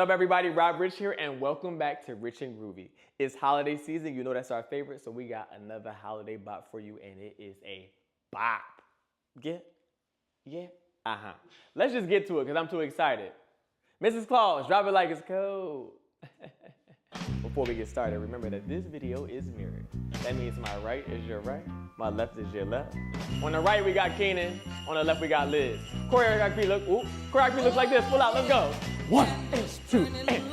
up, everybody? Rob Rich here, and welcome back to Rich and Groovy. It's holiday season. You know that's our favorite, so we got another holiday bop for you, and it is a bop. Yeah? Uh-huh. Let's just get to it, because I'm too excited. Mrs. Claus, drop it like it's cold. Before we get started, remember that this video is mirrored. That means my right is your right, my left is your left. On the right, we got Keenan. On the left, we got Liz. Choreography looks like this. Pull out, let's go. 1, 2,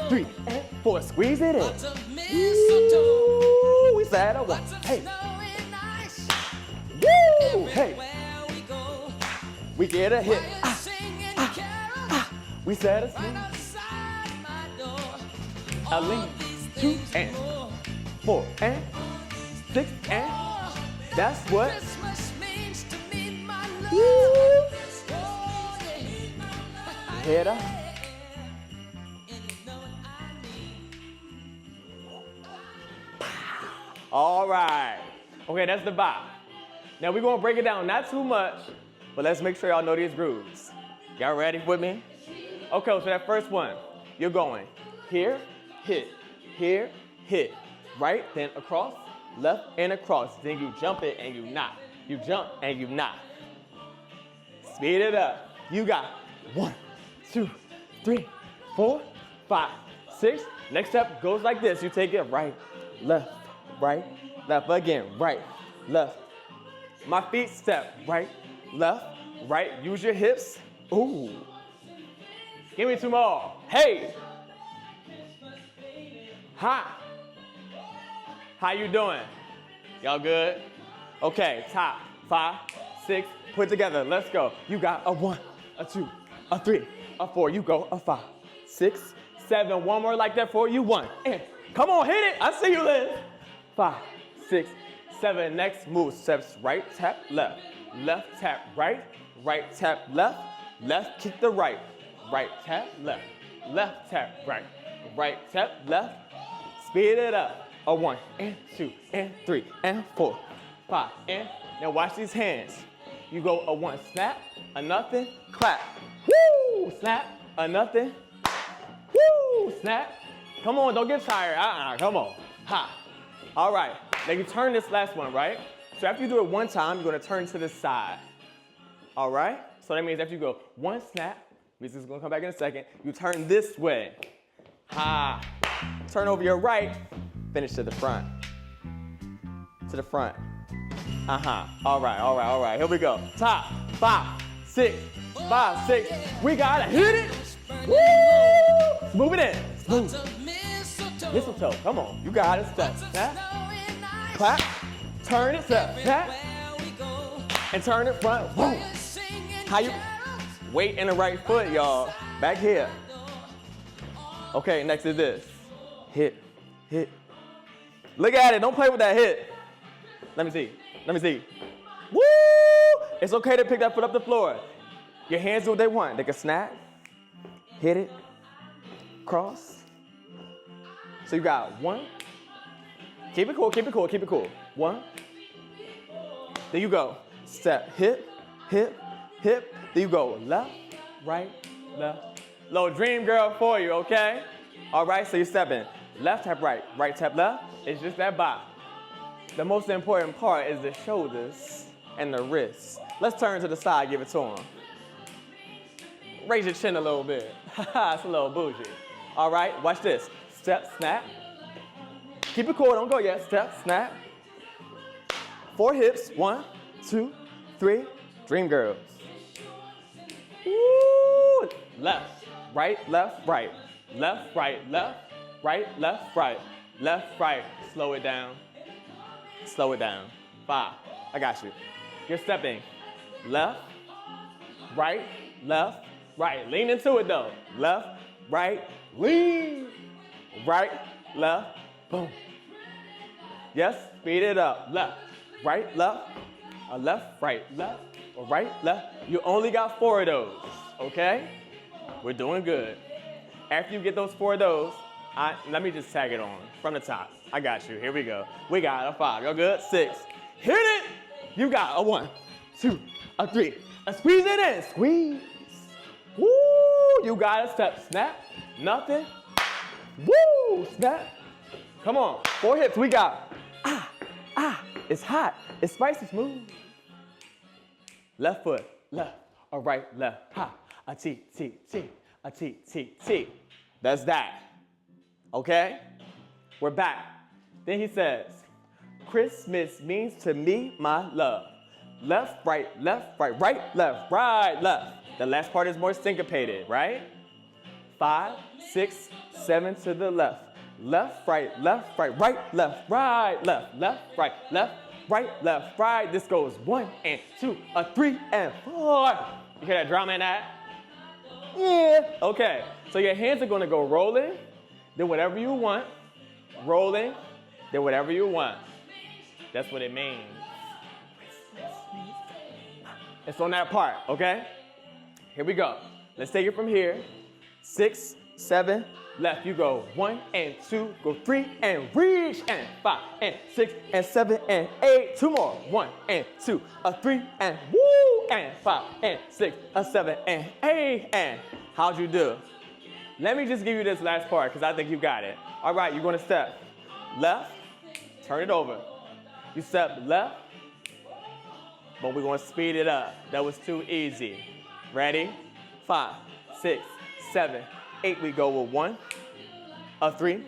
3, 4. Squeeze it in. Ooh, we said a 1. Hey. Woo, hey. We get a hit. We said a swing. A lean. 2 and 4 and 6 and that's what. Woo. Head up. All right. Okay, that's the bop. Now we're gonna break it down, not too much, but let's make sure y'all know these grooves. Y'all ready with me? Okay, so that first one, you're going here, hit, here, hit, right, then across, left and across. Then you jump it and you knock. You jump and you knock. Speed it up. You got 1, 2, 3, 4, 5, 6. Next step goes like this. You take it right, left, again, right, left. My feet step right, left, right. Use your hips. Ooh. Give me 2 more. Hey. Ha. How you doing? Y'all good? Okay, top, 5, 6, put together. Let's go. You got a 1, a 2, a 3, a 4. You go a 5, 6, 7. One more like that for you. 1. And come on, hit it. I see you, Liz. 5, 6, 7. Next move. Steps right, tap, left. Left, tap, right. Right, tap, left. Left, kick the right. Right, tap, left. Left, tap, right. Right, tap, left. Speed it up. A 1 and 2 and 3 and 4, 5 and now watch these hands. You go a 1, snap, a nothing, clap. Woo! Snap, a nothing. Woo! Snap. Come on, don't get tired. Come on. Ha. All right. Now you turn this last one, right? So after you do it 1 time, you're gonna turn to the side. All right? So that means after you go 1 snap, this is gonna come back in a second. You turn this way. Ha. Turn over your right. Finish to the front. To the front. All right. Here we go. Top, 5, 6, 5, 6. We gotta hit it. Woo! Move it in. Smooth. Mistletoe. Come on. You got it. Step. Tap. Clap. Turn it. Step. Tap. And turn it front. Boom. How you? Weight in the right foot, y'all. Back here. Okay, next is this. Hit. Look at it. Don't play with that hit. Let me see. Woo! It's okay to pick that foot up the floor. Your hands do what they want. They can snap, hit it, cross. So you got 1. Keep it cool. 1. There you go. Step, hip. Then you go left, right, left. Little dream girl for you, okay? All right, so you're stepping. Left tap right, right tap left. It's just that bop. The most important part is the shoulders and the wrists. Let's turn to the side, give it to them. Raise your chin a little bit. It's a little bougie. All right, watch this. Step, snap. Keep it cool, don't go yet. Step, snap. 4 hips, 1, 2, 3. Dream girls. Woo! Left, right, left, right. Left, right, left. Right, left, right. Left, right. Slow it down. 5. I got you. You're stepping. Left, right. Lean into it though. Left, right, lean. Right, left, boom. Yes, speed it up. Left, right, left. Left, right, left. Or right, left. You only got 4 of those, okay? We're doing good. After you get those 4 of those, let me just tag it on from the top. I got you. Here we go. We got a 5. Y'all good? 6. Hit it. You got a 1, 2, a 3. Squeeze it in. Squeeze. Woo! You got a step. Snap. Nothing. Woo! Snap. Come on. 4 hips. We got it's hot. It's spicy smooth. Left foot, left, or right, left. Ha. A T, T, T. A T, T, T. That's that. Okay? We're back. Then he says, Christmas means to me my love. Left, right, right, left, right, left. The last part is more syncopated, right? 5, 6, 7 to the left. Left, right, right, left, right, left, right. This goes 1 and 2, 3 and 4. You hear that drama in that? Yeah. Okay. So your hands are going to go rolling, then whatever you want. Rolling, then whatever you want. That's what it means. It's on that part, okay? Here we go. Let's take it from here. 6, 7, left. You go 1 and 2, go 3 and reach, and 5 and 6 and 7 and 8. 2 more. 1 and 2, 3 and woo, and 5 and 6, 7 and 8. And how'd you do? Let me just give you this last part because I think you got it. All right, you're going to step left, turn it over. You step left, but we're going to speed it up. That was too easy. Ready? 5, 6, 7, 8. We go with 1, 3.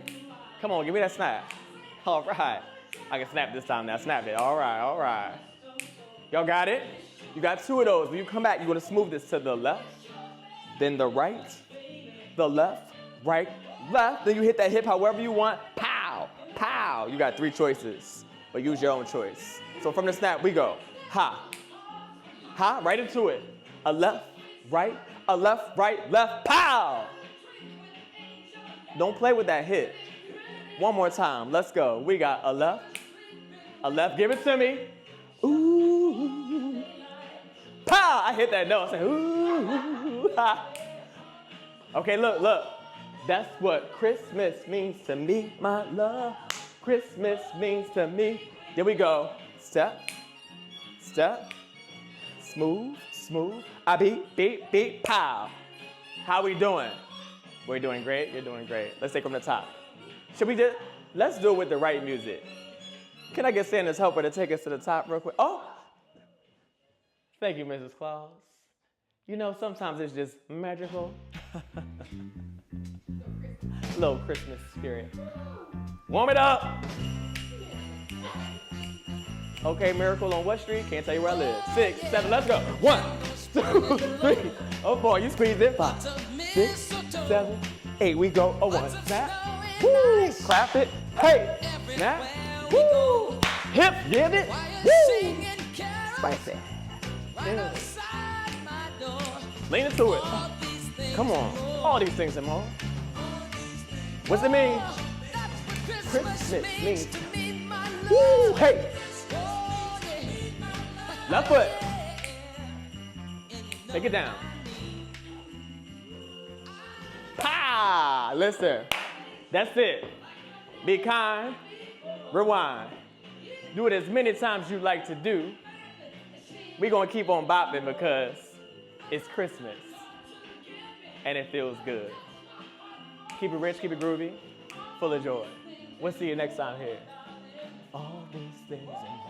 Come on, give me that snap. All right. I can snap this time now. Snap it. All right, all right. Y'all got it? You got 2 of those. When you come back, you're going to smooth this to the left, then the right, the left, right, left. Then you hit that hip however you want. Pow, pow. You got 3 choices, but use your own choice. So from the snap, we go. Ha. Ha, right into it. A left, right, left, pow! Don't play with that hit. One more time, let's go. We got a left, give it to me. Ooh, pow! I hit that note, I say, ooh, ha. Okay, look. That's what Christmas means to me, my love. Christmas means to me. There we go. Step, smooth. I beat, pow. How we doing? We're doing great. You're doing great. Let's take from the top. Let's do it with the right music. Can I get Santa's helper to take us to the top real quick? Oh, thank you, Mrs. Claus. You know, sometimes it's just magical. Little Christmas spirit. Warm it up. Okay, Miracle on what street? Can't tell you where I live. 6, 7, let's go. 1, 2, 3. Oh boy, you squeezed it. 5, 6, 7, 8. We go. 1, snap. Woo! Clap it. Hey, snap. Woo! Hip, give it. Woo! Spicy. Yeah. Lean into it. Come on. All these things and more. What's it mean? Christmas means. Woo! Hey. Left foot. Take it down. Pa! Listen. That's it. Be kind. Rewind. Do it as many times you like to do. We're going to keep on bopping because it's Christmas. And it feels good. Keep it rich, keep it groovy, full of joy. We'll see you next time here. All these things and more.